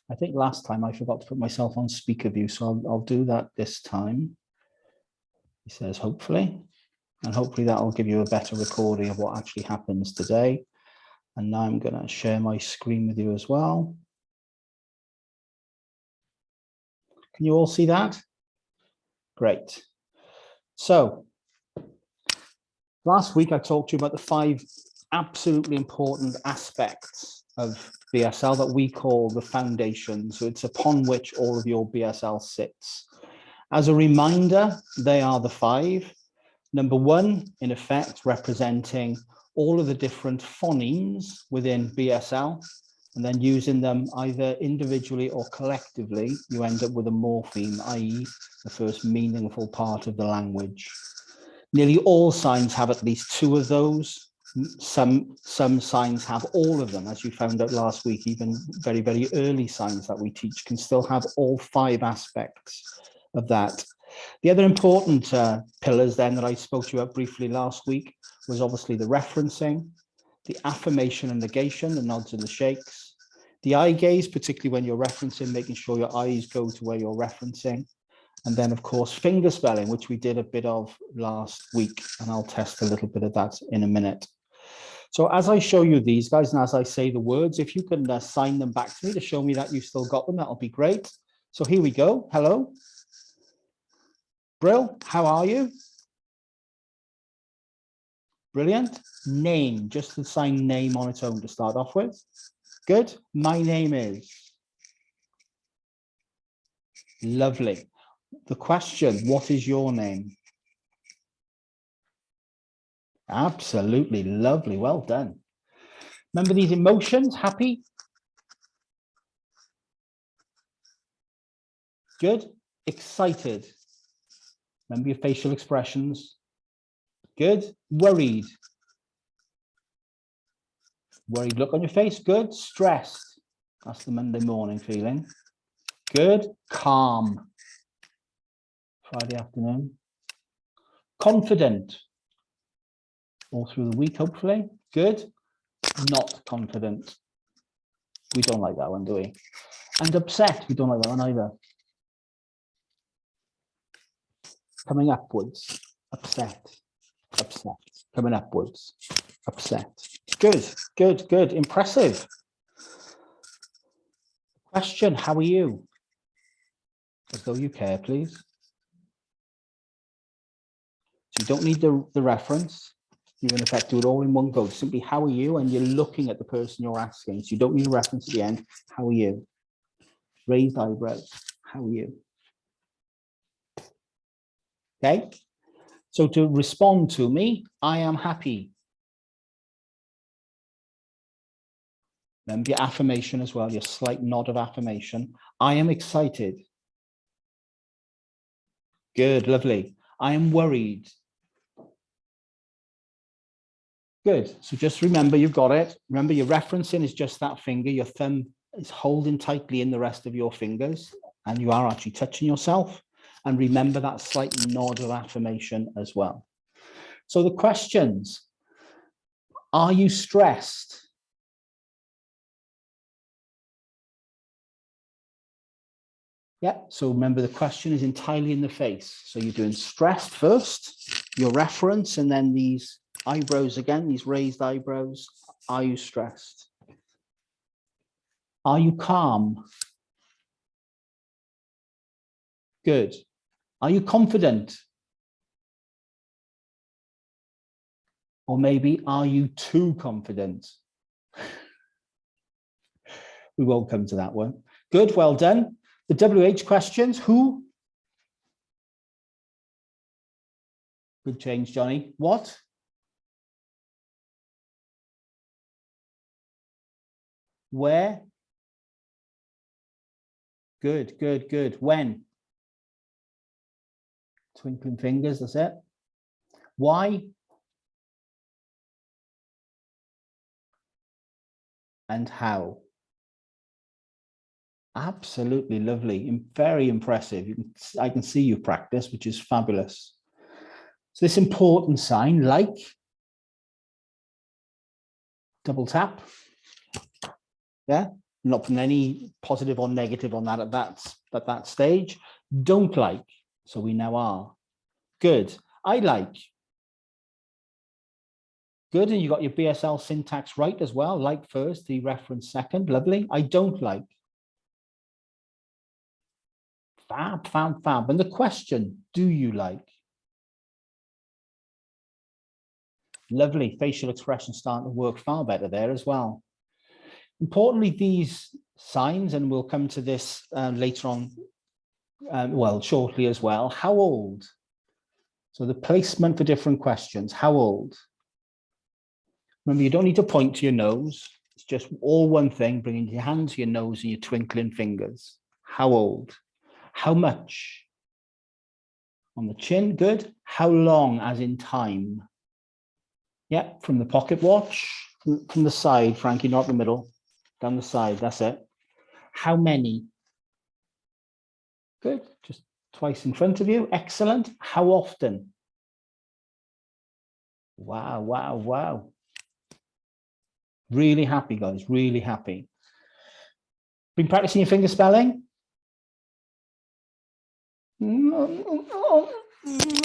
I think last time I forgot to put myself on speaker view, so I'll do that this time. He says, hopefully, and hopefully that'll give you a better recording of what actually happens today. And now I'm going to share my screen with you as well. Can you all see that? Great. So last week I talked to you about the 5 absolutely important aspects of BSL that we call the foundation. So it's upon which all of your BSL sits. As a reminder, they are the 5. Number 1, in effect, representing all of the different phonemes within BSL, and then using them either individually or collectively, you end up with a morpheme, i.e. the first meaningful part of the language. Nearly all signs have at least 2 of those. Some signs have all of them, as you found out last week. Even very, very early signs that we teach can still have all 5 aspects of that. The other important pillars then that I spoke to you about briefly last week was obviously the referencing, the affirmation and negation, the nods and the shakes, the eye gaze, particularly when you're referencing, making sure your eyes go to where you're referencing. And then, of course, finger spelling, which we did a bit of last week, and I'll test a little bit of that in a minute. So as I show you these guys, and as I say the words, if you can sign them back to me to show me that you've still got them, that'll be great. So here we go. Hello. Brill, how are you? Brilliant. Name, just the sign name on its own to start off with. Good. My name is. Lovely. The question, what is your name? Absolutely lovely. Well done. Remember these emotions? Happy? Good. Excited. Remember your facial expressions. Good. Worried. Worried look on your face. Good. Stressed. That's the Monday morning feeling. Good. Calm. Friday afternoon. Confident. All through the week, hopefully. Good. Not confident. We don't like that one, do we? And upset. We don't like that one either. Coming upwards. Upset. Upset. Coming upwards. Upset. Good, good, good. Impressive. Question, how are you? As though you care, please. So you don't need the reference. You in effect do it all in one go. Simply, how are you? And you're looking at the person you're asking. So you don't need a reference at the end. How are you? Raised eyebrows. How are you? Okay. So to respond to me, I am happy. Remember your affirmation as well, your slight nod of affirmation. I am excited. Good, lovely. I am worried. Good. So just remember you've got it. Remember your referencing is just that finger. Your thumb is holding tightly in the rest of your fingers, and you are actually touching yourself. And remember that slight nod of affirmation as well. So the questions, are you stressed? Yeah, so remember the question is entirely in the face. So you're doing stressed first, your reference, and then these eyebrows again, these raised eyebrows. Are you stressed? Are you calm? Good. Are you confident? Or maybe, are you too confident? We won't come to that one. Good, well done. The WH questions, who? Good change, Johnny. What? Where? Good, good, good. When? Twinkling fingers, that's it. Why? And how? Absolutely lovely, very impressive. I can see you practice, which is fabulous. So this important sign, like, double tap. Yeah, not putting any positive or negative on that at that stage. Don't like, so we now are. Good. I like. Good, and you got your BSL syntax right as well. Like first, the reference second. Lovely. I don't like. Fab, fab, fab. And the question, do you like? Lovely. Facial expression starting to work far better there as well. Importantly, these signs, and we'll come to this later on, well, shortly as well. How old? So the placement for different questions. How old? Remember, you don't need to point to your nose. It's just all one thing, bringing your hand to your nose and your twinkling fingers. How old? How much? On the chin, good. How long, as in time? Yeah, from the pocket watch, from the side, Frankie, not the middle, down the side, that's it. How many? Good, just twice in front of you, excellent. How often? Wow, wow, wow. Really happy, guys, really happy. Been practicing your finger spelling?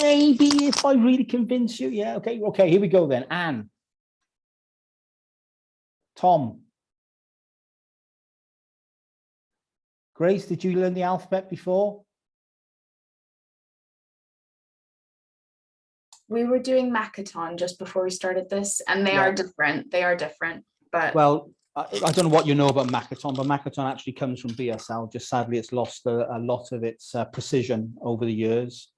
Maybe if I really convince you. Yeah, okay, here we go then. Anne. Tom. Grace, did you learn the alphabet before? We were doing Makaton just before we started this, and they are different. They are different, but well, I don't know what you know about Makaton, but Makaton actually comes from BSL. Just sadly, it's lost a lot of its precision over the years.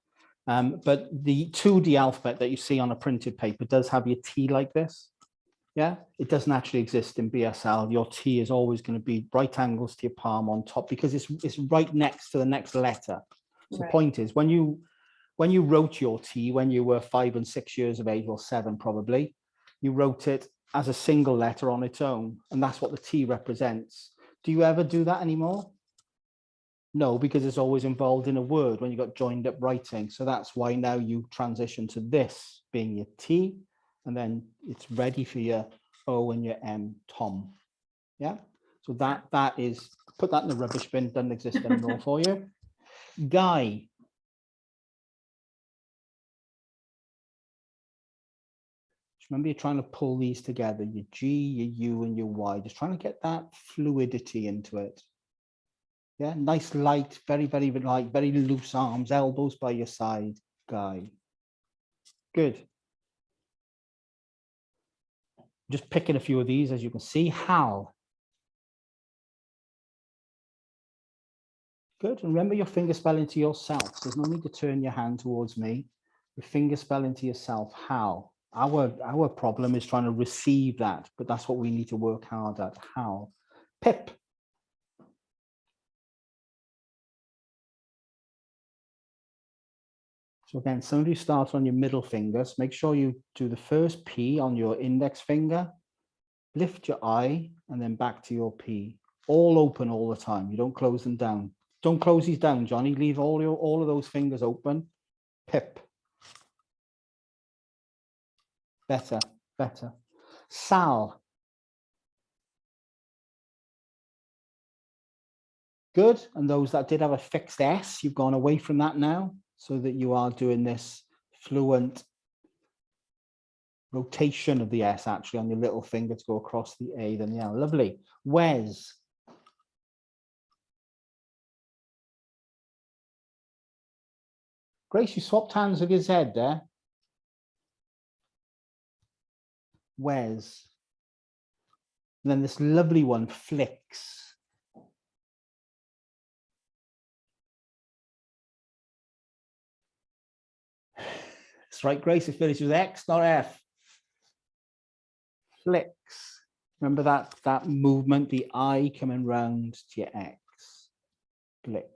But the 2D alphabet that you see on a printed paper does have your T like this. Yeah, it doesn't actually exist in BSL. Your T is always going to be right angles to your palm on top because it's right next to the next letter. So the point is, when you wrote your T when you were 5 and 6 years of age, or 7 probably, you wrote it as a single letter on its own, and that's what the T represents. Do you ever do that anymore? No, because it's always involved in a word when you got joined up writing. So that's why now you transition to this being your T, and then it's ready for your O and your M, Tom. Yeah, so that is, put that in the rubbish bin, doesn't exist anymore for you. Guy. Remember, you're trying to pull these together, your G, your U, and your Y, just trying to get that fluidity into it. Yeah, nice, light, very, very light, very loose arms, elbows by your side, Guy. Good. Just picking a few of these, as you can see. Hal. Good. And remember your finger spelling to yourself. There's no need to turn your hand towards me. Your finger spelling to yourself. Hal. Our problem is trying to receive that, but that's what we need to work hard at. How? Pip. So again, some of you start on your middle fingers. Make sure you do the first P on your index finger, lift your I, and then back to your P. All open all the time. You don't close them down. Don't close these down, Johnny. Leave all of those fingers open. Pip. Better, better. Sal. Good. And those that did have a fixed S, you've gone away from that now, so that you are doing this fluent rotation of the S actually on your little finger to go across the A, then the L. Lovely. Wes. Grace, you swapped hands with your Z there. Wes. And then this lovely one, Flicks. That's right, Grace, it finishes with X, not F. Flicks. Remember that movement, the I coming round to your X. Flicks.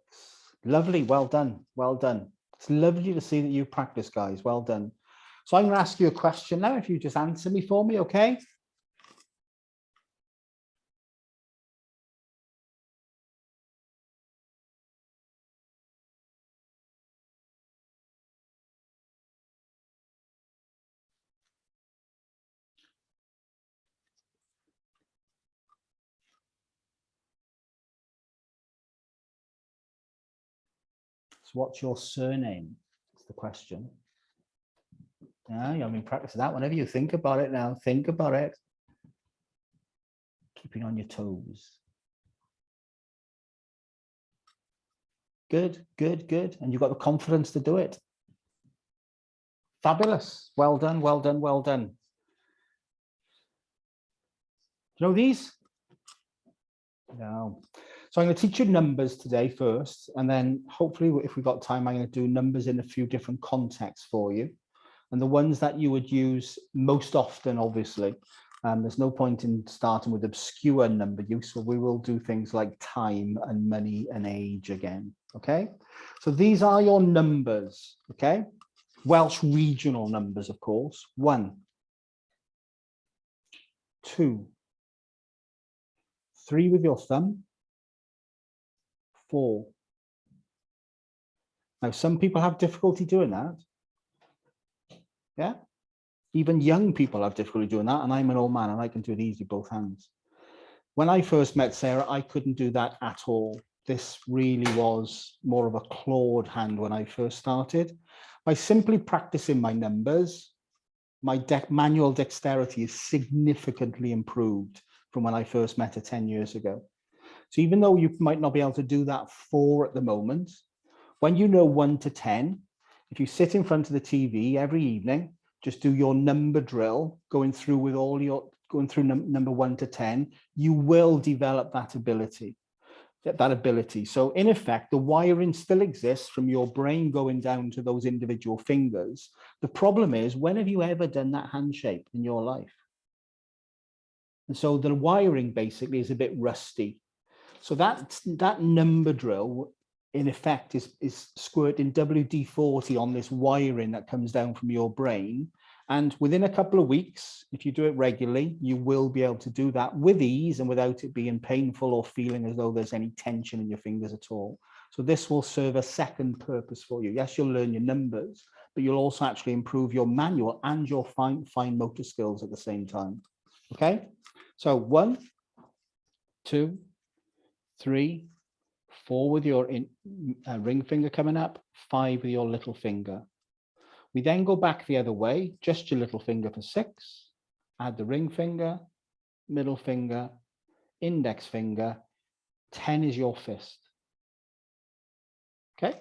Lovely, well done, well done. It's lovely to see that you practice, guys. Well done. So I'm going to ask you a question now. If you just answer me for me, okay? So what's your surname? That's the question. Yeah, I mean, practice that whenever you think about it now. Think about it. Keeping on your toes. Good, good, good. And you've got the confidence to do it. Fabulous. Well done, well done, well done. You know these? No. So I'm going to teach you numbers today first, and then hopefully if we've got time, I'm going to do numbers in a few different contexts for you. And the ones that you would use most often, obviously, there's no point in starting with obscure number use, so we will do things like time and money and age again, okay? So these are your numbers, okay? Welsh regional numbers, of course. 1, 2, 3 with your thumb, 4. Now, some people have difficulty doing that. Yeah, even young people have difficulty doing that, and I'm an old man and I can do it easy, both hands. When I first met Sarah, I couldn't do that at all. This really was more of a clawed hand when I first started. By simply practicing my numbers, my manual dexterity is significantly improved from when I first met her 10 years ago. So even though you might not be able to do that 4 at the moment, when you know 1 to 10, if you sit in front of the TV every evening, just do your number drill, going through with all your, going through number 1 to 10, you will develop that ability. So in effect, the wiring still exists from your brain going down to those individual fingers. The problem is, when have you ever done that hand shape in your life? And so the wiring basically is a bit rusty. So that number drill, in effect, is squirting WD-40 on this wiring that comes down from your brain. And within a couple of weeks, if you do it regularly, you will be able to do that with ease and without it being painful or feeling as though there's any tension in your fingers at all. So this will serve a second purpose for you. Yes, you'll learn your numbers, but you'll also actually improve your manual and your fine motor skills at the same time. Okay, so 1, 2, 3, 4 with your ring finger coming up, 5 with your little finger. We then go back the other way, just your little finger for 6, add the ring finger, middle finger, index finger, 10 is your fist. Okay,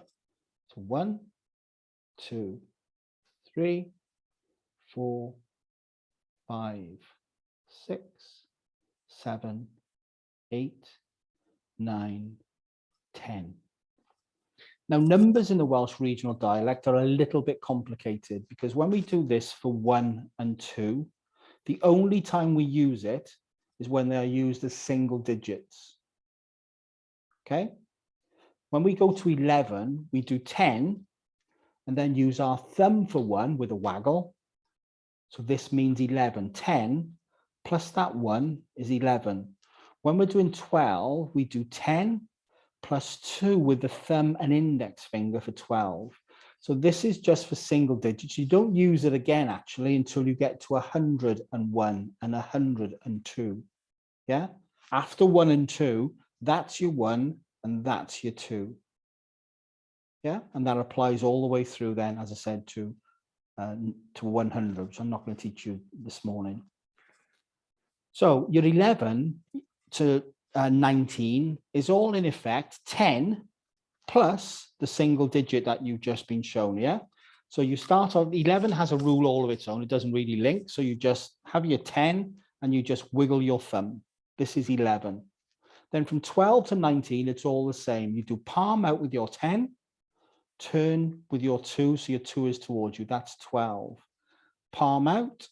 so 1, 2, 3, 4, 5, 6, 7, 8, 9, 10. Now, numbers in the Welsh regional dialect are a little bit complicated because when we do this for 1 and 2, the only time we use it is when they are used as single digits. Okay? When we go to 11, we do 10 and then use our thumb for 1 with a waggle. So this means 11. 10 plus that 1 is 11. When we're doing 12, we do 10 plus 2 with the thumb and index finger for 12. So this is just for single digits. You don't use it again, actually, until you get to 101 and 102. Yeah? After 1 and 2, that's your 1 and that's your 2. Yeah? And that applies all the way through then, as I said, to 100, which I'm not going to teach you this morning. So your 11 to 19 is all in effect 10 plus the single digit that you've just been shown. Yeah. So you start on 11 has a rule all of its own. It doesn't really link. So you just have your 10 and you just wiggle your thumb. This is 11. Then from 12 to 19, it's all the same. You do palm out with your 10, turn with your 2. So your 2 is towards you. That's 12. Palm out,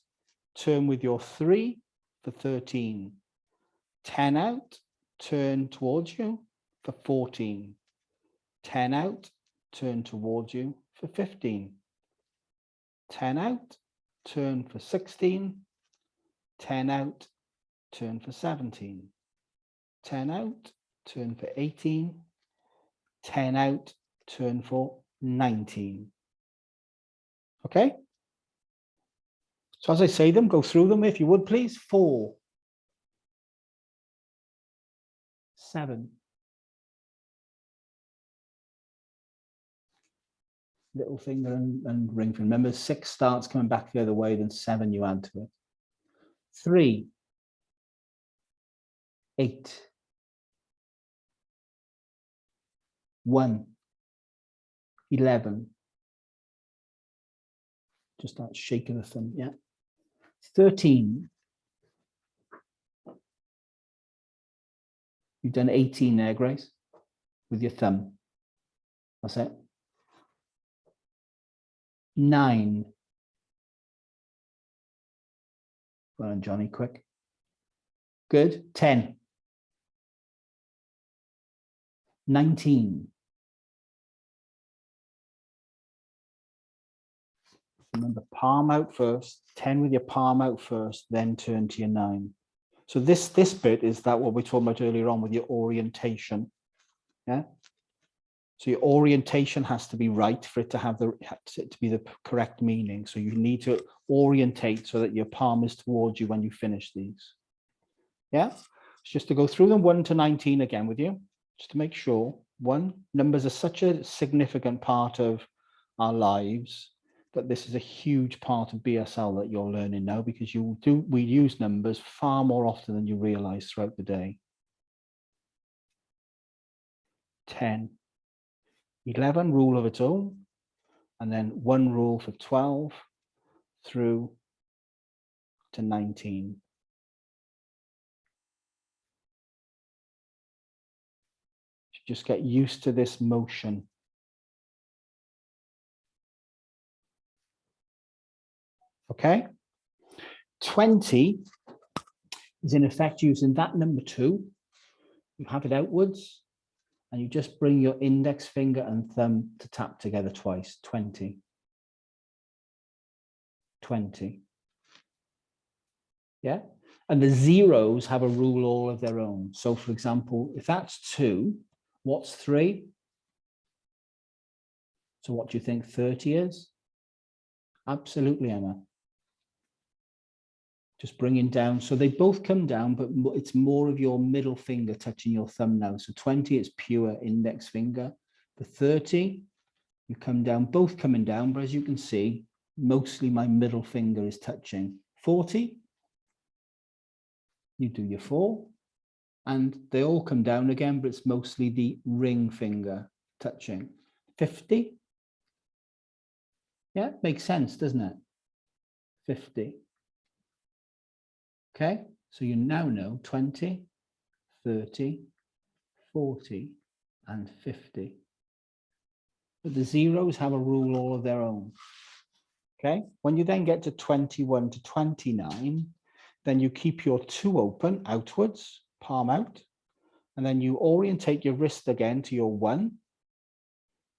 turn with your 3 for 13. 10 out, turn towards you for 14. 10 out, turn towards you for 15. 10 out, turn for 16. 10 out, turn for 17. 10 out, turn for 18. 10 out, turn for 19. Okay? So as I say them, go through them if you would, please. 4, 7, little finger and ring finger. Remember, 6 starts coming back the other way, then 7 you add to it. 3, 8, 1, 11. Just that shake of the thumb, yeah. 13. You've done 18 there, Grace, with your thumb. That's it. 9. Well done, Johnny, quick. Good. 10. 19. Remember, palm out first, 10 with your palm out first, then turn to your 9. So this bit is that what we talked about earlier on with your orientation. Yeah. So your orientation has to be right for it to have to be the correct meaning. So you need to orientate so that your palm is towards you when you finish these. Yeah. Just to go through them 1 to 19 again with you, just to make sure. 1, numbers are such a significant part of our lives, but this is a huge part of BSL that you're learning now, because we use numbers far more often than you realize throughout the day. 10, 11, rule of its own, and then 1 rule for 12 through to 19. Just get used to this motion. Okay. 20 is in effect using that number 2. You have it outwards and you just bring your index finger and thumb to tap together twice. 20. 20. Yeah. And the zeros have a rule all of their own. So for example, if that's 2, what's 3? So what do you think 30 is? Absolutely, Emma. Just bringing down. So they both come down, but it's more of your middle finger touching your thumb now. So 20 is pure index finger. The 30, you come down, both coming down, but as you can see, mostly my middle finger is touching. 40, you do your 4, and they all come down again, but it's mostly the ring finger touching. 50, yeah, makes sense, doesn't it? 50. Okay, so you now know 20, 30, 40, and 50. But the zeros have a rule all of their own. Okay, when you then get to 21 to 29, then you keep your 2 open outwards, palm out, and then you orientate your wrist again to your 1.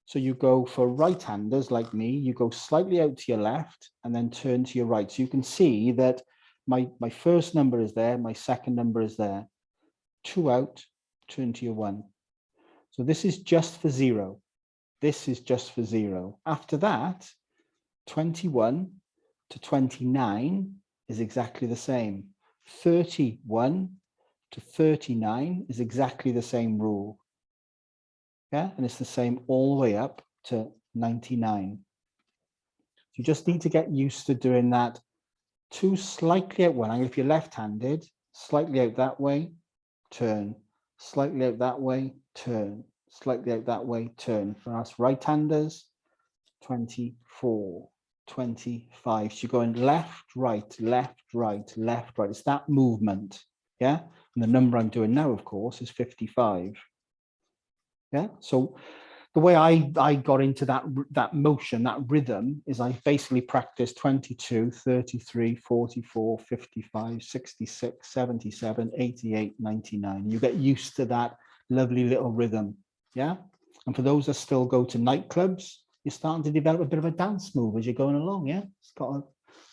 So you go for right-handers like me, you go slightly out to your left and then turn to your right. So you can see that my first number is there, my second number is there. 2 out, turn to your 1. So this is just for 0. This is just for 0. After that, 21 to 29 is exactly the same. 31 to 39 is exactly the same rule. Yeah, and it's the same all the way up to 99. You just need to get used to doing that. 2 slightly out one angle. If you're left-handed, slightly out that way, turn. Slightly out that way, turn. Slightly out that way, turn. For us right-handers, 24, 25. So you're going left, right, left, right, left, right. It's that movement. Yeah. And the number I'm doing now, of course, is 55. Yeah. So the way I got into that motion, that rhythm, is I basically practiced 22, 33, 44, 55, 66, 77, 88, 99. You get used to that lovely little rhythm. Yeah. And for those that still go to nightclubs, you're starting to develop a bit of a dance move as you're going along. Yeah. It's got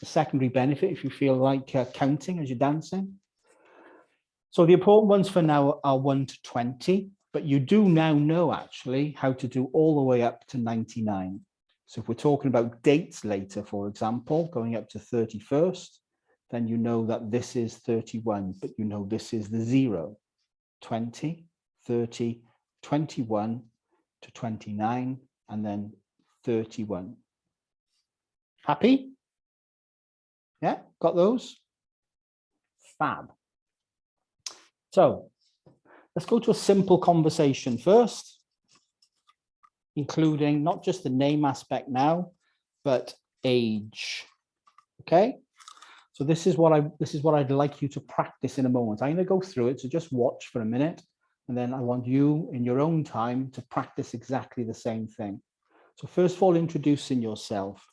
a secondary benefit if you feel like counting as you're dancing. So the important ones for now are 1 to 20. But you do now know actually how to do all the way up to 99. So if we're talking about dates later, for example, going up to 31st, then you know that this is 31, but you know this is the 0, 20, 30, 21 to 29, and then 31. Happy? Yeah, got those? Fab. So let's go to a simple conversation first, including not just the name aspect now, but age. Okay. So this is what I'd like you to practice in a moment. I'm going to go through it, so just watch for a minute, and then I want you in your own time to practice exactly the same thing. So first of all, introducing yourself.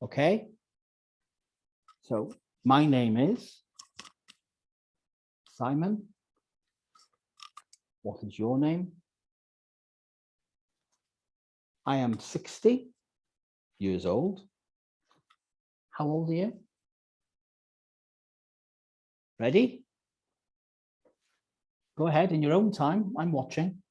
Okay. So my name is Simon. What is your name? I am 60 years old. How old are you? Ready? Go ahead in your own time. I'm watching.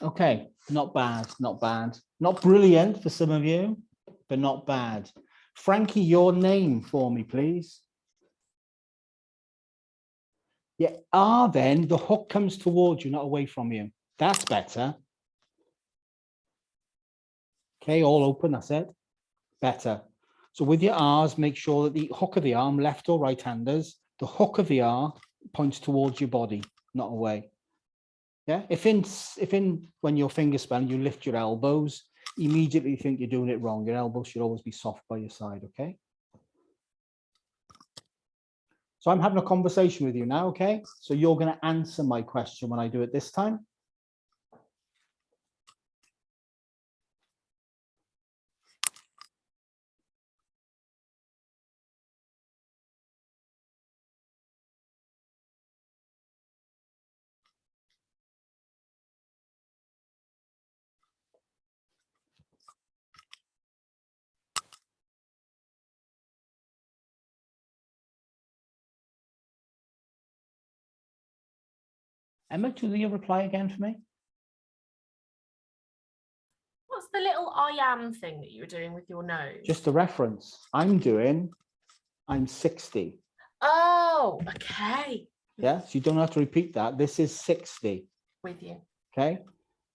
Okay, not bad, not bad. Not brilliant for some of you, but not bad. Frankie, your name for me, please. Yeah, then the hook comes towards you, not away from you. That's better. Okay, all open, that's it. Better. So with your R's, make sure that the hook of the arm, left or right-handers, the hook of the R points towards your body, not away. Yeah, if in when your finger span, you lift your elbows, immediately think you're doing it wrong. Your elbows should always be soft by your side, okay? So I'm having a conversation with you now, okay? So you're going to answer my question when I do it this time. Emma, do you reply again for me? What's the little I am thing that you were doing with your nose? Just a reference. I'm 60. Oh, okay. Yeah, so you don't have to repeat that. This is 60. With you. Okay,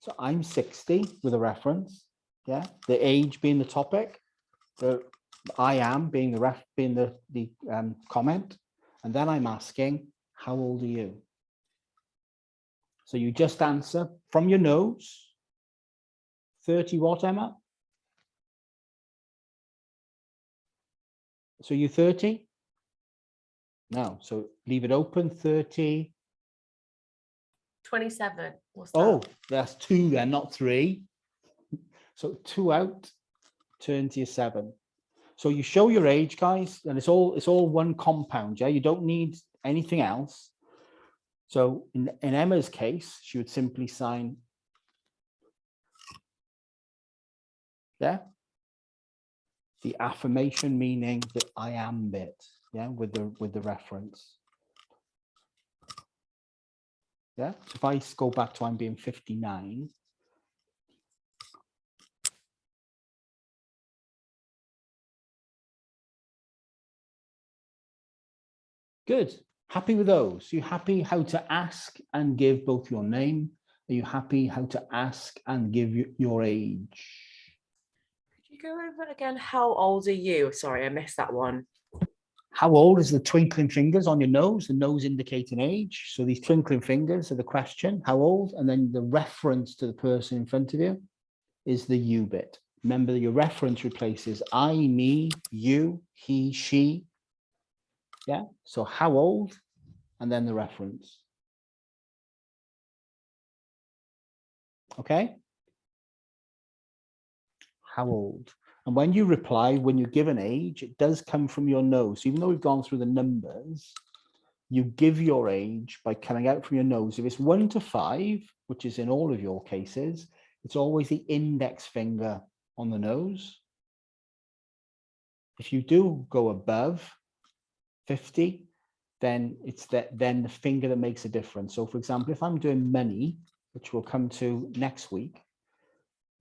so I'm 60 with a reference. Yeah, the age being the topic, the I am being the comment, and then I'm asking, how old are you? So you just answer from your nose. 30 what, Emma? So you're 30? No, so leave it open, 30. 27. What's that? Oh, that's 2 then, not 3. So 2 out, turn to your 7. So you show your age, guys, and it's all one compound, yeah? You don't need anything else. So in Emma's case, she would simply sign, yeah, the affirmation, meaning the I am bit, yeah, with the reference. Yeah, so if I go back to I'm being 59. Good. Happy with those? Are you happy how to ask and give both your name? Are you happy how to ask and give your age? Could you go over it again? How old are you? Sorry, I missed that one. How old is the twinkling fingers on your nose? The nose indicating age. So these twinkling fingers are the question, how old? And then the reference to the person in front of you is the you bit. Remember, your reference replaces I, me, you, he, she. Yeah. So how old? And then the reference. Okay. how old? And when you reply, when you give an age, it does come from your nose. Even though we've gone through the numbers, you give your age by coming out from your nose. If it's 1 to 5, which is in all of your cases, it's always the index finger on the nose. If you do go above 50, then it's then the finger that makes a difference. So for example, if I'm doing money, which we'll come to next week,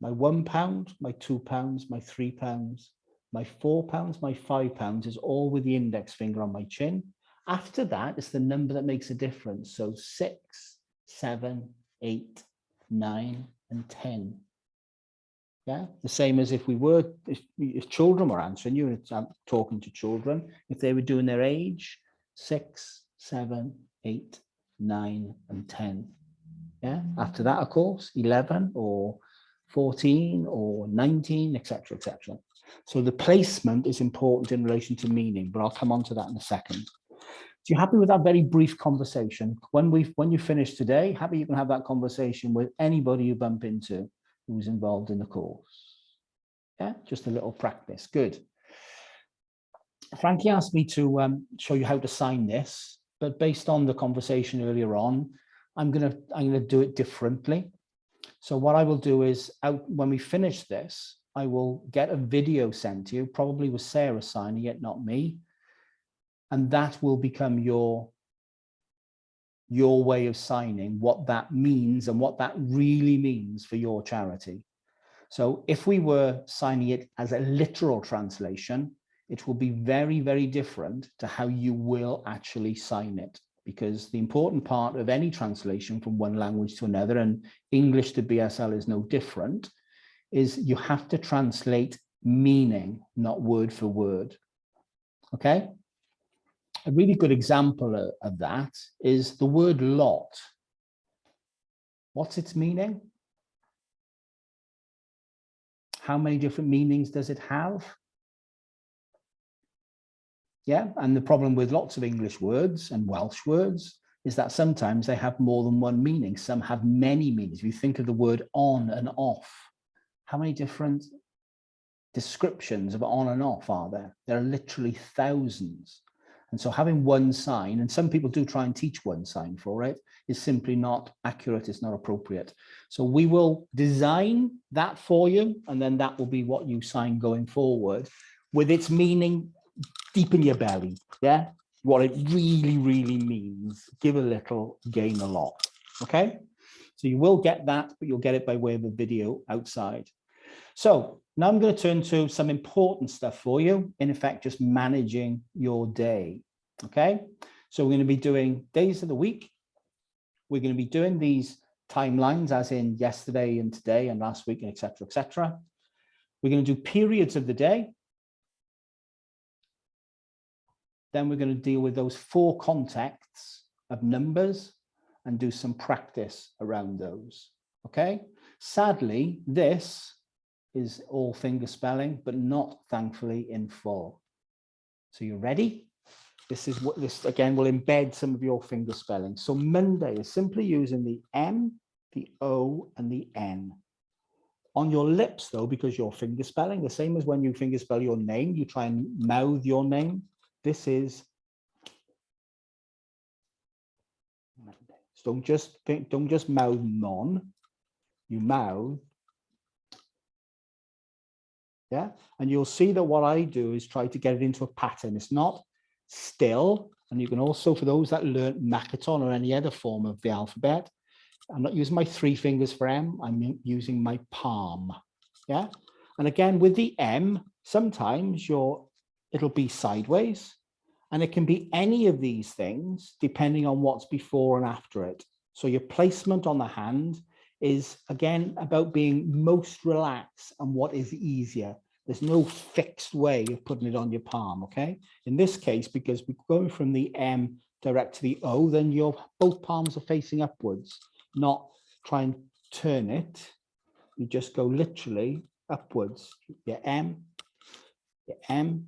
my £1, my £2, my £3, my £4, my £5 is all with the index finger on my chin. After that, it's the number that makes a difference. So 6, 7, 8, 9, and 10. Yeah, the same as if children were answering you, and I'm talking to children, if they were doing their age, 6, 7, 8, 9, and 10. Yeah, after that, of course, 11 or 14 or 19, etc., etc. So the placement is important in relation to meaning, but I'll come on to that in a second. So you happy with that very brief conversation? When you finish today, happy you can have that conversation with anybody you bump into who's involved in the course. Yeah, just a little practice. Good. Frankie asked me to show you how to sign this, but based on the conversation earlier on, I'm gonna do it differently. So what I will do is, when we finish this, I will get a video sent to you, probably with Sarah signing it, not me, and that will become your way of signing, what that means and what that really means for your charity. So if we were signing it as a literal translation, it will be very, very different to how you will actually sign it, because the important part of any translation from one language to another, and English to BSL is no different, is you have to translate meaning, not word for word. Okay? A really good example of that is the word lot. What's its meaning? How many different meanings does it have? Yeah, and the problem with lots of English words and Welsh words is that sometimes they have more than one meaning. Some have many meanings. If you think of the word on and off, how many different descriptions of on and off are there? There are literally thousands. And so having one sign, and some people do try and teach one sign for it, is simply not accurate, it's not appropriate. So we will design that for you, and then that will be what you sign going forward, with its meaning deep in your belly, yeah? What it really, really means. Give a little, gain a lot, okay? So you will get that, but you'll get it by way of a video outside. So now I'm going to turn to some important stuff for you, in effect, just managing your day, okay? So we're going to be doing days of the week. We're going to be doing these timelines, as in yesterday and today and last week, and et cetera, et cetera. We're going to do periods of the day. Then we're going to deal with those 4 contexts of numbers and do some practice around those, okay? Sadly, this is all finger spelling, but not, thankfully, in full. So you're ready? This is what this, again, will embed some of your finger spelling. So Monday is simply using the M, the O, and the N. On your lips, though, because you're finger spelling, the same as when you finger spell your name, you try and mouth your name. This is Monday. So don't just mouth non, you mouth. Yeah, and you'll see that what I do is try to get it into a pattern. It's not still, and you can also, for those that learn Makaton or any other form of the alphabet, I'm not using my 3 fingers for M, I'm using my palm. Yeah, and again with the M, sometimes it'll be sideways, and it can be any of these things depending on what's before and after it. So your placement on the hand is, again, about being most relaxed and what is easier. There's no fixed way of putting it on your palm, okay? In this case, because we're going from the M direct to the O, then both palms are facing upwards, not try and turn it. You just go literally upwards. Your M,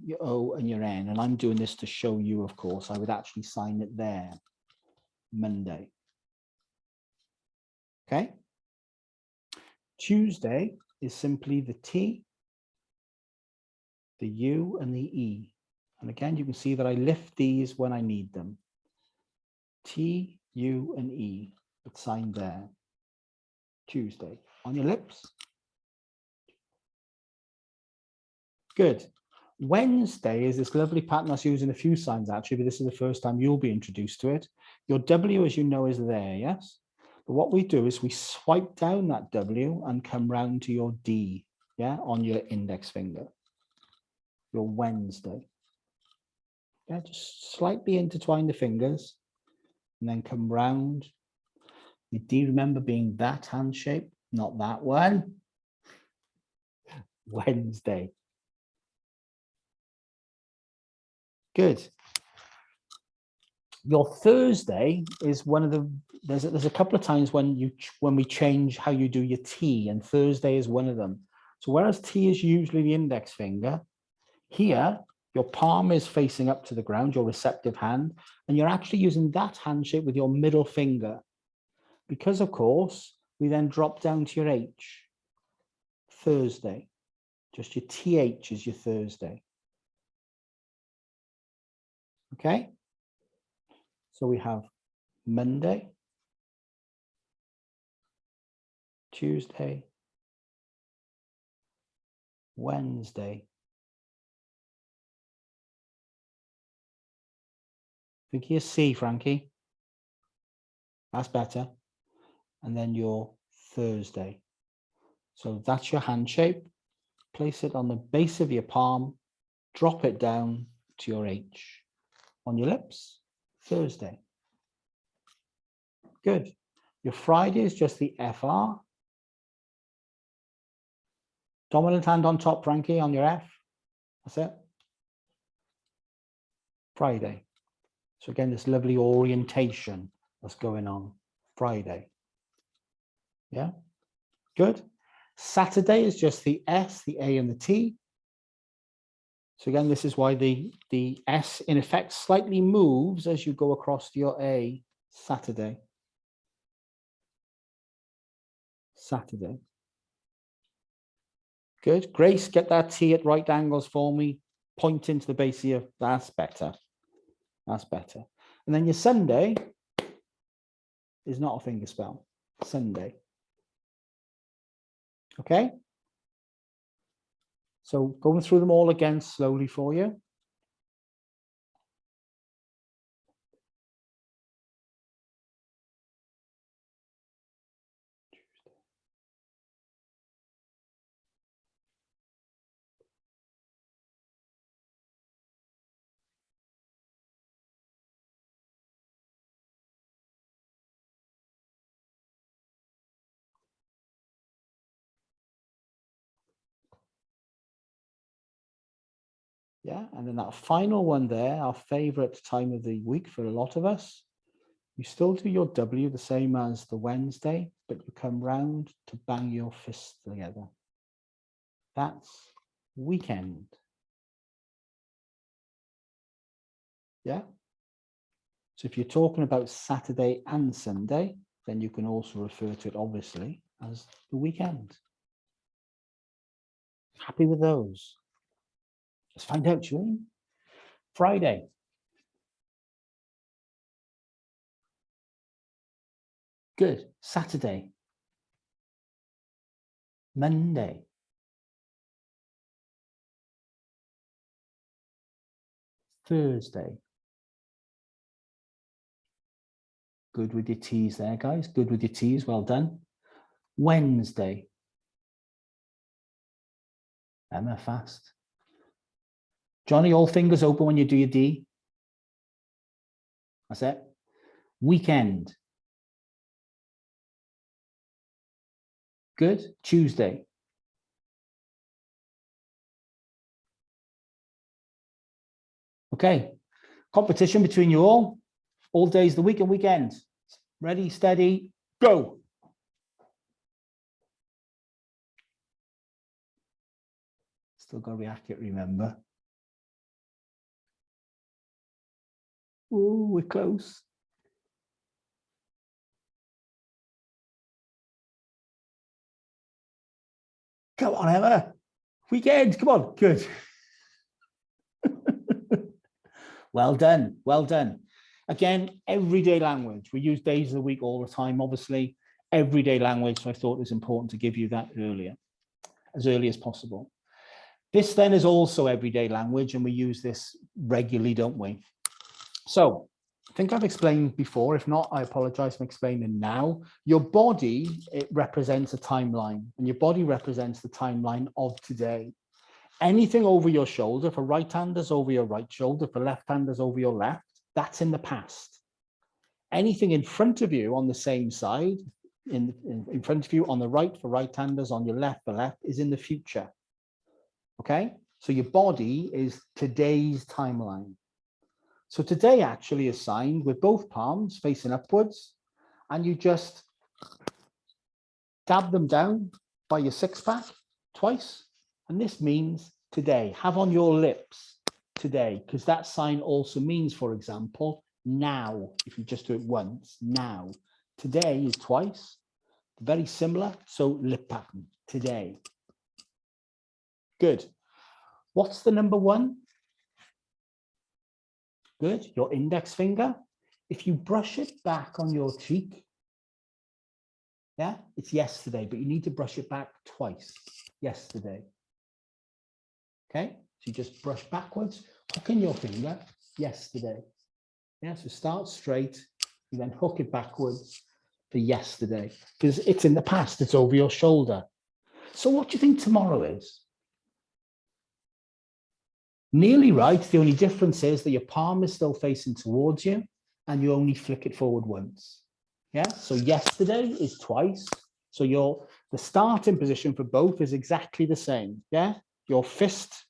your O, and your N. And I'm doing this to show you, of course. I would actually sign it there, Monday. Okay? Tuesday is simply the T, the U and the E. And again, you can see that I lift these when I need them. T, U, and E, it's signed there. Tuesday. On your lips. Good. Wednesday is this lovely pattern that's used in a few signs actually, but this is the first time you'll be introduced to it. Your W, as you know, is there, yes? But what we do is we swipe down that W and come round to your D, yeah, on your index finger. Your Wednesday. Yeah, just slightly intertwine the fingers and then come round. You do remember being that hand shape, not that one. Wednesday. Good. Your Thursday is one of the, there's a couple of times when we change how you do your T, and Thursday is one of them. So whereas T is usually the index finger, here your palm is facing up to the ground, your receptive hand, and you're actually using that hand shape with your middle finger. Because of course, we then drop down to your H, Thursday. Just your TH is your Thursday. Okay? So we have Monday, Tuesday, Wednesday. Think here C, Frankie. That's better. And then your Thursday. So that's your hand shape. Place it on the base of your palm, drop it down to your H. On your lips, Thursday. Good. Your Friday is just the FR. Dominant hand on top, Frankie, on your F. That's it. Friday. So again, this lovely orientation that's going on. Friday. Yeah, good. Saturday is just the S, the A, and the T. So again, this is why the S in effect slightly moves as you go across to your A. Saturday. Saturday. Good. Grace, get that T at right angles for me. Point into the base here. That's better. That's better. And then your Sunday is not a finger spell. Sunday. Okay. So going through them all again slowly for you. Yeah, and then that final one there, our favorite time of the week for a lot of us, you still do your W the same as the Wednesday, but you come round to bang your fists together. That's weekend. Yeah. So if you're talking about Saturday and Sunday, then you can also refer to it obviously as the weekend. Happy with those? Let's find out, shall we? Friday. Good. Saturday. Monday. Thursday. Good with your T's there, guys. Good with your T's. Well done. Wednesday. Emma, fast. Johnny, all fingers open when you do your D. That's it. Weekend. Good. Tuesday. Okay. Competition between you all days, the week and weekend. Ready, steady, go. Still got to be accurate, remember. Oh, we're close. Come on, Emma. Weekend, come on. Good. Well done, well done. Again, everyday language. We use days of the week all the time, obviously. Everyday language, so I thought it was important to give you that as early as possible. This then is also everyday language, and we use this regularly, don't we? So I think I've explained before. If not, I apologize for explaining now. Your body, it represents a timeline, and your body represents the timeline of today. Anything over your shoulder, for right-handers over your right shoulder, for left-handers over your left, that's in the past. Anything in front of you on the same side, in front of you on the right for right-handers, on your left for left, is in the future. Okay, so your body is today's timeline. So today actually is signed with both palms facing upwards, and you just dab them down by your six-pack twice. And this means today. Have on your lips today, because that sign also means, for example, now. If you just do it once, now. Today is twice. Very similar. So lip pattern, today. Good. What's the number one? Good. Your index finger. If you brush it back on your cheek, yeah, it's yesterday, but you need to brush it back twice. Yesterday. Okay, so you just brush backwards, hook in your finger, yesterday. Yeah, so start straight, you then hook it backwards for yesterday, because it's in the past, it's over your shoulder. So what do you think tomorrow is? Nearly right. The only difference is that your palm is still facing towards you and you only flick it forward once. Yeah, so yesterday is twice. So the starting position for both is exactly the same. Yeah, your fist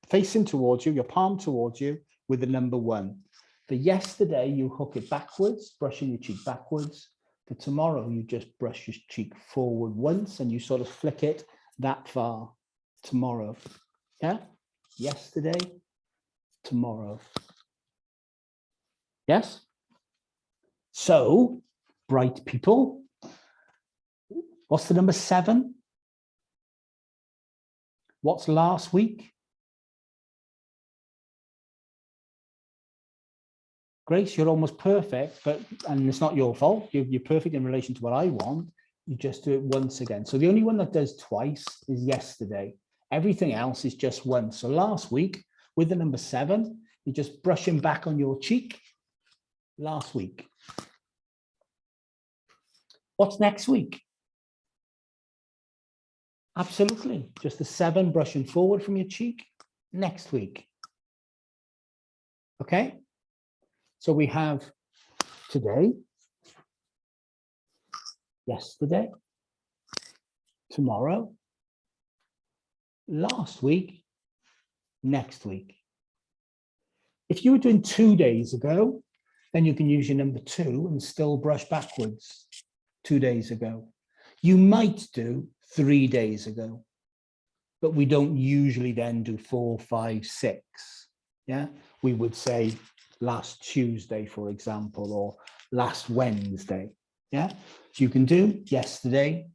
facing towards you, your palm towards you with the number one. For yesterday, you hook it backwards, brushing your cheek backwards. For tomorrow, you just brush your cheek forward once and you sort of flick it that far. Tomorrow. Yeah, yesterday, tomorrow. Yes? So, bright people, what's the number 7? What's last week? Grace, you're almost perfect, and it's not your fault. You're perfect in relation to what I want. You just do it once again. So the only one that does twice is yesterday. Everything else is just once. So last week, with the number 7, you just brush him back on your cheek. Last week. What's next week? Absolutely. Just the 7 brushing forward from your cheek next week. Okay. So we have today, yesterday, tomorrow, last week, next week. If you were doing 2 days ago, then you can use your number 2 and still brush backwards 2 days ago. You might do 3 days ago, but we don't usually then do 4, 5, 6. Yeah, we would say last Tuesday, for example, or last Wednesday. Yeah, so you can do yesterday,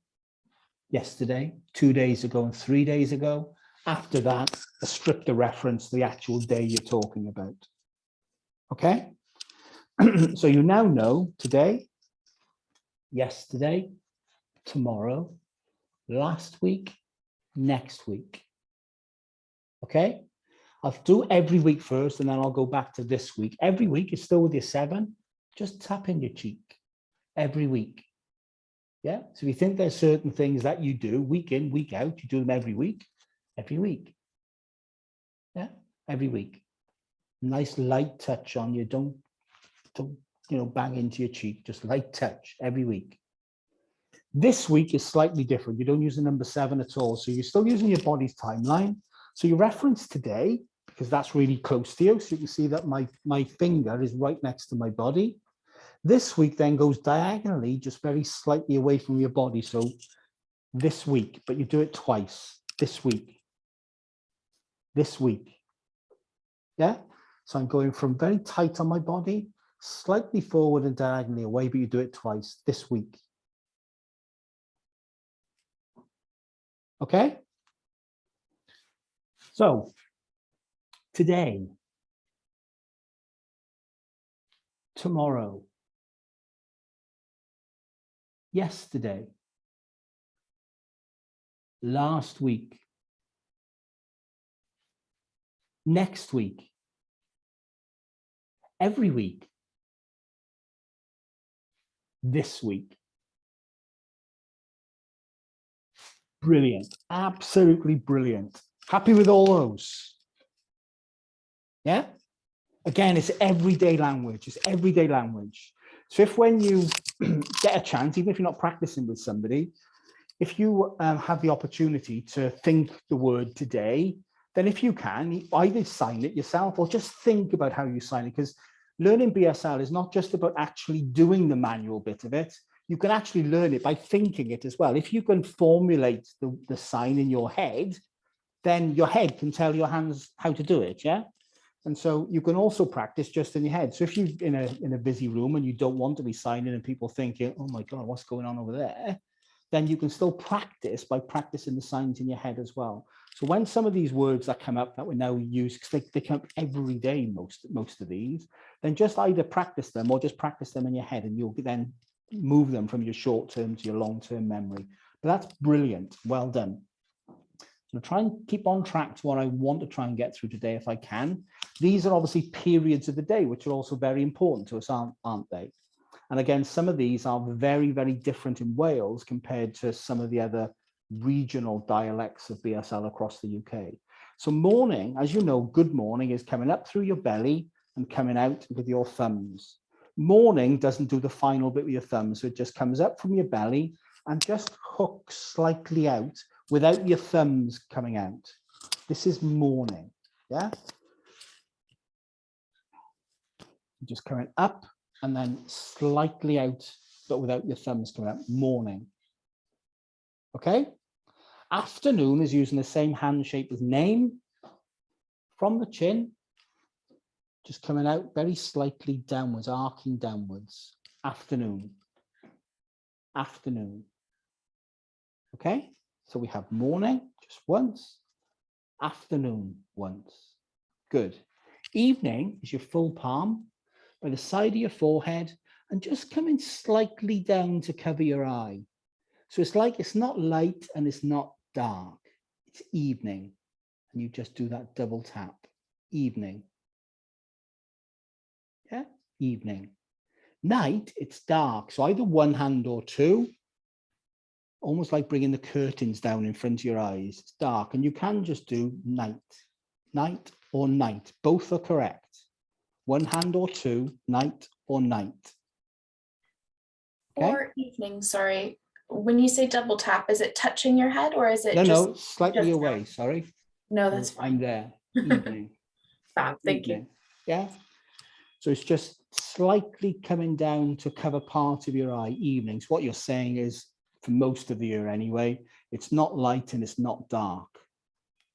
2 days ago, and 3 days ago. After that, strip the reference to the actual day you're talking about. Okay, so you now know today, yesterday, tomorrow, last week, next week. Okay, I'll do every week first, and then I'll go back to this week. Every week is still with your 7. Just tap in your cheek every week. Yeah, so if you think there's certain things that you do week in, week out, you do them every week. Yeah, every week. Nice light touch on you. Don't bang into your cheek. Just light touch every week. This week is slightly different. You don't use the number 7 at all. So you're still using your body's timeline. So you reference today, because that's really close to you. So you can see that my finger is right next to my body. This week then goes diagonally, just very slightly away from your body. So this week, but you do it twice. This week. Yeah. So I'm going from very tight on my body, slightly forward and diagonally away, but you do it twice this week. Okay. So today, tomorrow, yesterday, last week, next week, every week, this week. Brilliant, absolutely brilliant. Happy with all those? Yeah? Again, it's everyday language, it's everyday language. So if when you get a chance, even if you're not practicing with somebody, if you have the opportunity to think the word today, then if you can, either sign it yourself or just think about how you sign it, because learning BSL is not just about actually doing the manual bit of it. You can actually learn it by thinking it as well. If you can formulate the sign in your head, then your head can tell your hands how to do it, yeah? And so you can also practice just in your head. So if you're in a busy room and you don't want to be signing and people thinking, oh my God, what's going on over there? Then you can still practice by practicing the signs in your head as well. So when some of these words that come up that we now use, because they come up every day, most of these, then just either practice them or just practice them in your head, and you'll then move them from your short-term to your long-term memory. But that's brilliant. Well done. So try and keep on track to what I want to try and get through today if I can. These are obviously periods of the day, which are also very important to us, aren't they? And again, some of these are very, very different in Wales compared to some of the other regional dialects of BSL across the UK. So morning, as you know, good morning is coming up through your belly and coming out with your thumbs. Morning doesn't do the final bit with your thumbs, so it just comes up from your belly and just hooks slightly out without your thumbs coming out. This is morning, yeah? Just coming up and then slightly out, but without your thumbs coming out, morning. Okay? Afternoon is using the same hand shape as name from the chin, just coming out very slightly downwards, arcing downwards. Afternoon, afternoon. Okay? So we have morning just once, afternoon once. Good. Evening is your full palm by the side of your forehead and just coming slightly down to cover your eye. So it's like it's not light and it's not dark. It's evening. And you just do that double tap. Evening. Yeah, evening. Night, it's dark. So either one hand or two, almost like bringing the curtains down in front of your eyes. It's dark, and you can just do night. Night or night. Both are correct. One hand or two, night or night. Okay? Or evening, sorry. When you say double tap, is it touching your head or is it No, slightly away, sorry. No, that's fine. I'm there. Evening. Fab, thank you. Yeah. So it's just slightly coming down to cover part of your eye, evenings. What you're saying is, for most of the year anyway, it's not light and it's not dark.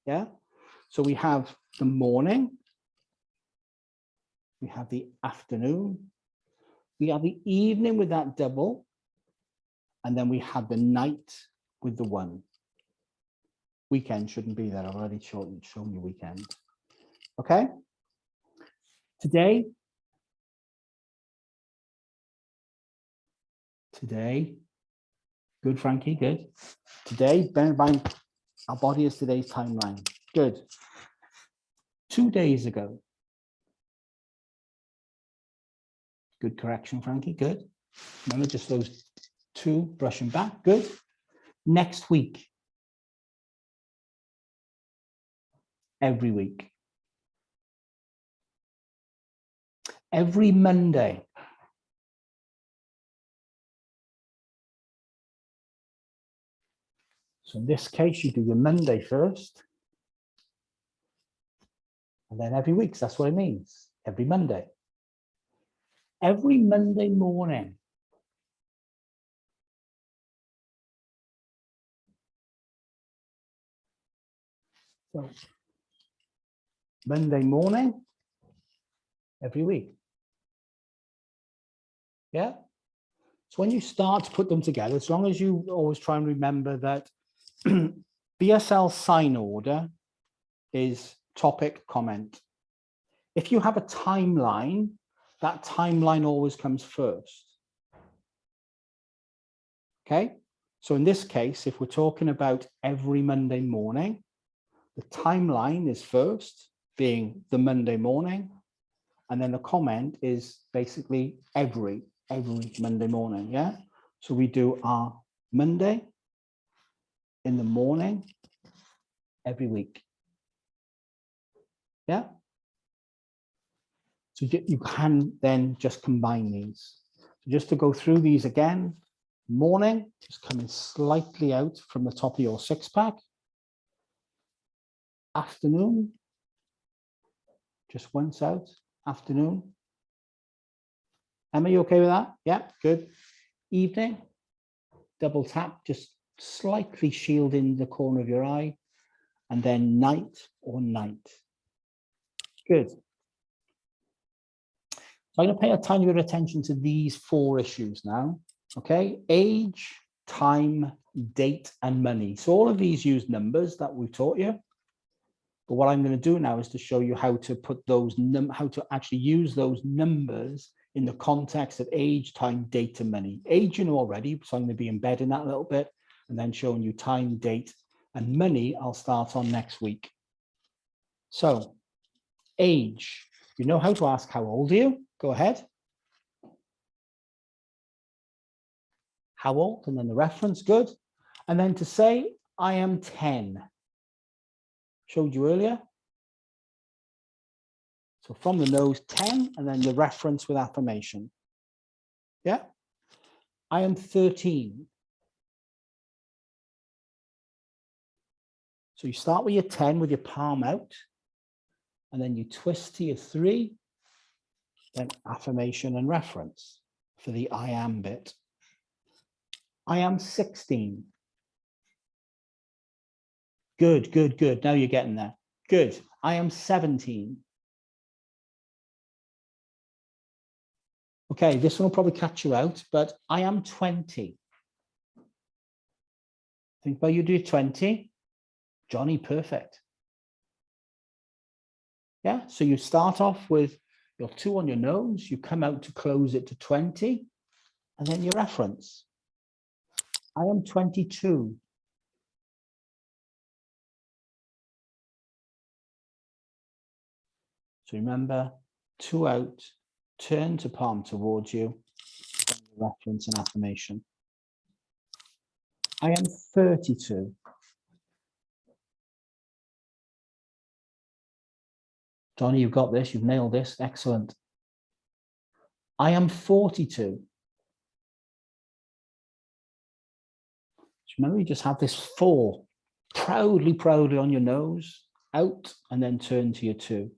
Yeah. So we have the morning. We have the afternoon. We have the evening with that double. And then we have the night with the one. Weekend shouldn't be there. I've already shown you weekend. Okay. Today, good, Frankie, good. Today, bear in mind, our body is today's timeline. Good. 2 days ago. Good correction, Frankie, good. Remember just those two, brushing back, good. Next week. Every week. Every Monday. So in this case, you do your Monday first. And then every week, so that's what it means. Every Monday. Every Monday morning. So Monday morning, every week. Yeah. So when you start to put them together, as long as you always try and remember that BSL sign order is topic, comment. If you have a timeline, that timeline always comes first. Okay, so in this case, if we're talking about every Monday morning, the timeline is first, being the Monday morning, and then the comment is basically every Monday morning, yeah? So we do our Monday in the morning every week, yeah? So you can then just combine these. So just to go through these again, morning, just coming slightly out from the top of your six pack. Afternoon, just once out, afternoon. Emma, you okay with that? Yeah, good. Evening, double tap, just slightly shielding the corner of your eye, and then night or night. Good. So I'm going to pay a tiny bit of attention to these four issues now. Okay, age, time, date, and money. So all of these use numbers that we've taught you. But what I'm going to do now is to show you how to put those, how to actually use those numbers in the context of age, time, date, and money. Age you know already, so I'm going to be embedding that a little bit, and then showing you time, date, and money I'll start on next week. So, age. You know how to ask how old are you? Go ahead. How old? And then the reference, good. And then to say, I am 10. Showed you earlier. So from the nose, 10, and then the reference with affirmation. Yeah. I am 13. So you start with your 10 with your palm out, and then you twist to your 3, then affirmation and reference for the I am bit. I am 16. Good, good, good. Now you're getting there. Good. I am 17. Okay, this one will probably catch you out, but I am 20. Think about you do 20. Johnny, perfect. Yeah, so you start off with your 2 on your nose, you come out to close it to 20, and then your reference. I am 22. So remember, 2 out, turn to palm towards you, reference and affirmation. I am 32. Johnny, you've got this, you've nailed this, excellent. I am 42. Remember, you just have this 4 proudly, proudly on your nose, out, and then turn to your 2.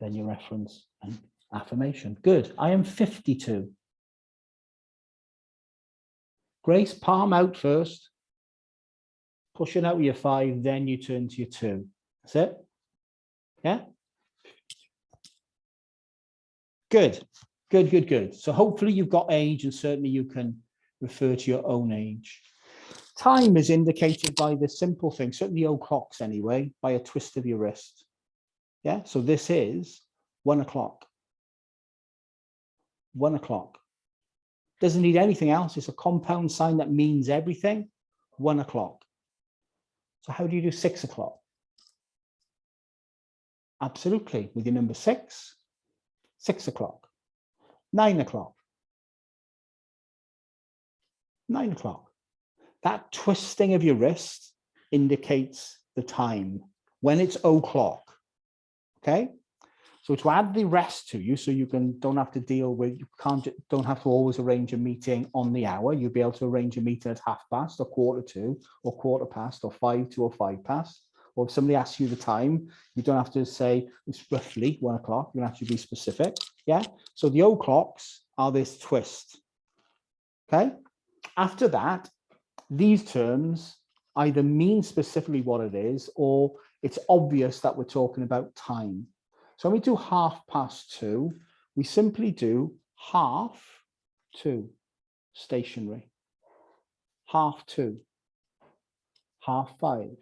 Then your reference and affirmation. Good. I am 52. Grace, palm out first. Pushing out with your 5, then you turn to your 2. That's it. Yeah. Good. Good, good, good. So hopefully you've got age, and certainly you can refer to your own age. Time is indicated by this simple thing, certainly old clocks anyway, by a twist of your wrist. Yeah, so this is 1 o'clock. 1 o'clock. Doesn't need anything else. It's a compound sign that means everything. 1 o'clock. So how do you do 6 o'clock? Absolutely. With your number 6, 6 o'clock. 9 o'clock. 9 o'clock. That twisting of your wrist indicates the time when it's o'clock. Okay. So to add the rest to you, so you don't have to deal with, don't have to always arrange a meeting on the hour. You'll be able to arrange a meeting at 2:30 or 1:45 or 2:15 or 5 to or 5 past. Or if somebody asks you the time, you don't have to say it's roughly 1 o'clock. You can actually be specific. Yeah. So the o'clocks are this twist. Okay. After that, these terms either mean specifically what it is, or it's obvious that we're talking about time. So when we do 2:30, we simply do 1/2 stationary, 2:30, 5:30.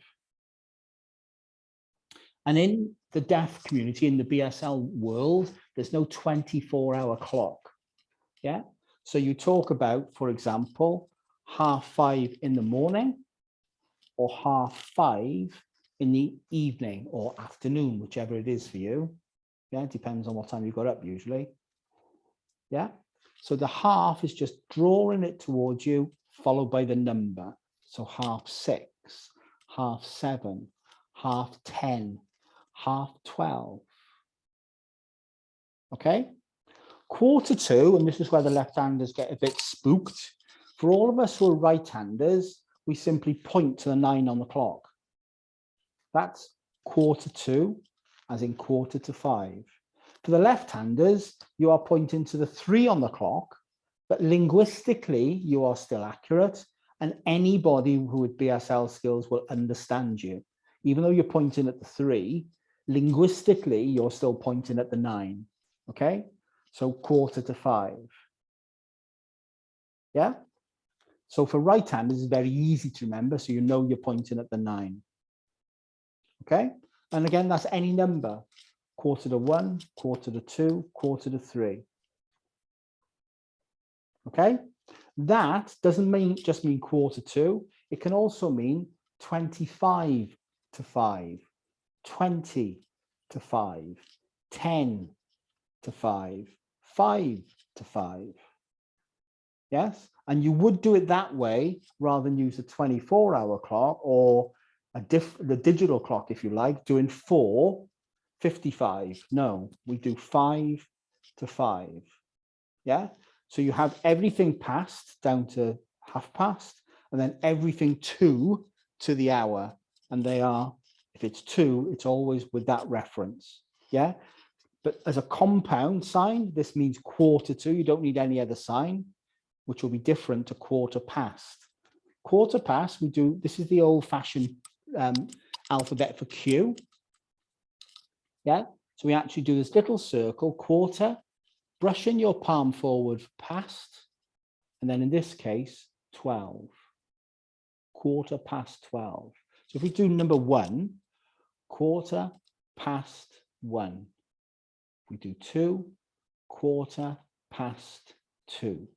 And in the deaf community, in the BSL world, there's no 24-hour clock. Yeah. So you talk about, for example, 5:30 in the morning or 5:30 in the evening or afternoon, whichever it is for you. Yeah, it depends on what time you got up usually. Yeah. So the half is just drawing it towards you, followed by the number. So 6:30, 7:30, 10:30, 12:30. Okay. 1:45, and this is where the left-handers get a bit spooked. For all of us who are right-handers, we simply point to the 9 on the clock. That's 1:45, as in 4:45. For the left-handers, you are pointing to the 3 on the clock, but linguistically, you are still accurate, and anybody who with BSL skills will understand you. Even though you're pointing at the 3, linguistically, you're still pointing at the 9, okay? So 4:45. Yeah? So for right-handers, it's very easy to remember, so you know you're pointing at the 9. Okay? And again, that's any number. 1:45, 1:45, 2:45. Okay? That doesn't just mean 1:45. It can also mean 25 to 5, 20 to 5, 10 to 5, 5 to 5. Yes? And you would do it that way rather than use a 24-hour clock or the digital clock, if you like, doing 4:55. No, we do 5 to 5. Yeah? So you have everything past down to 1/2 and then everything to the hour. And they are, if it's 2, it's always with that reference. Yeah? But as a compound sign, this means 1:45. You don't need any other sign, which will be different to 1/4. 1/4, we do, this is the old-fashioned alphabet for Q. Yeah, so we actually do this little circle, 1/4, brushing your palm forward past, and then in this case, 12. 1/4. So if we do number 1, 1/4. We do 2, 1/4.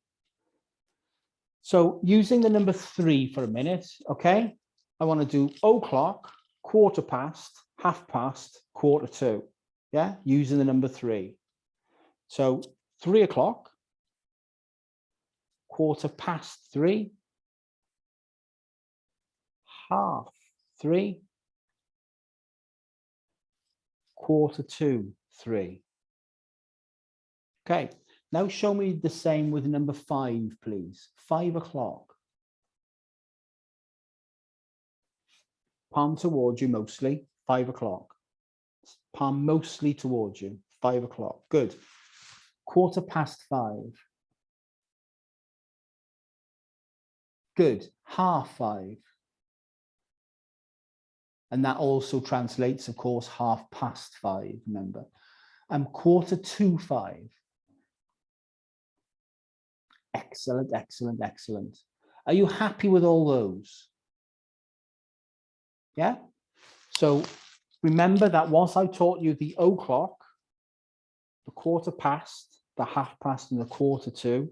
So using the number 3 for a minute, okay? I want to do o'clock, 1/4, 1/2, 1/4. Yeah, using the number 3. So 3 o'clock, 1/4, 3, 1/4, 3. Okay, now show me the same with number 5, please. 5 o'clock. Palm towards you mostly, 5 o'clock. Palm mostly towards you, 5 o'clock. Good. 1/4. Good. 5:30. And that also translates, of course, 5:30, remember. 1/4. Excellent, excellent, excellent. Are you happy with all those? Yeah? So remember that once I taught you the o'clock, the 1/4, the 1/2, and the 1/4,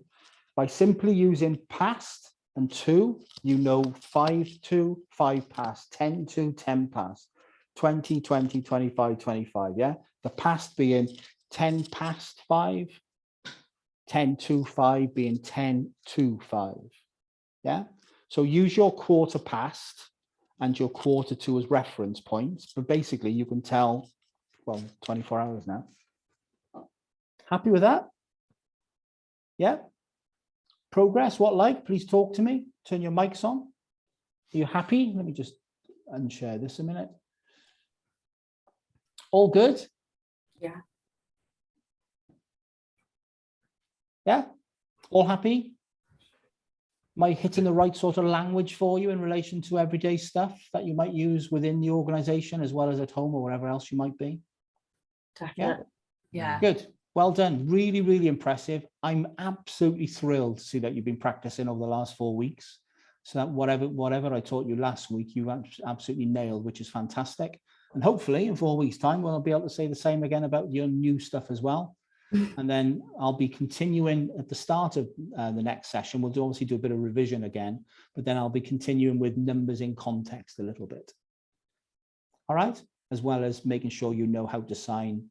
by simply using past and to, you know 5 to, 5 past, 10 to, 10 past, 20, 20, 25, 25, yeah? The past being 10 past 5, 10 to 5 being 10 to 5, yeah? So use your 1/4 and your 1/4 as reference points, but basically you can tell, well, 24 hours now. Happy with that? Yeah? Progress, what like? Please talk to me. Turn your mics on. Are you happy? Let me just unshare this a minute. All good? Yeah. Yeah? All happy? Am I hitting the right sort of language for you in relation to everyday stuff that you might use within the organization as well as at home or wherever else you might be? Definitely. Yeah. Good. Well done. Really, really impressive. I'm absolutely thrilled to see that you've been practicing over the last 4 weeks. So that whatever I taught you last week, you've absolutely nailed, which is fantastic. And hopefully in 4 weeks' time, we'll be able to say the same again about your new stuff as well. And then I'll be continuing at the start of the next session. We'll obviously do a bit of revision again, but then I'll be continuing with numbers in context a little bit. All right, as well as making sure you know how to sign,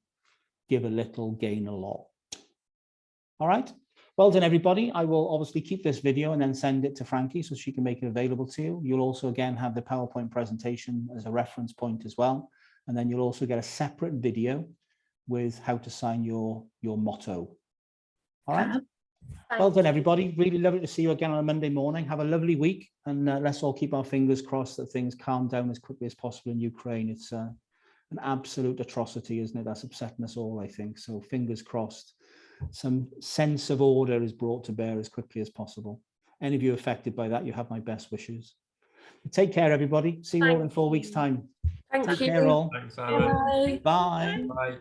give a little, gain a lot. All right, well done, everybody. I will obviously keep this video and then send it to Frankie so she can make it available to you. You'll also again have the PowerPoint presentation as a reference point as well. And then you'll also get a separate video with how to sign your motto. All right. Well done, everybody. Really lovely to see you again on a Monday morning. Have a lovely week, and let's all keep our fingers crossed that things calm down as quickly as possible in Ukraine. It's an absolute atrocity, isn't it? That's upsetting us all, I think. So fingers crossed, some sense of order is brought to bear as quickly as possible. Any of you affected by that, you have my best wishes. Take care, everybody. See you all in 4 weeks' time. Thank Take you. care, all. Thanks, Aaron. Bye. Bye. Bye.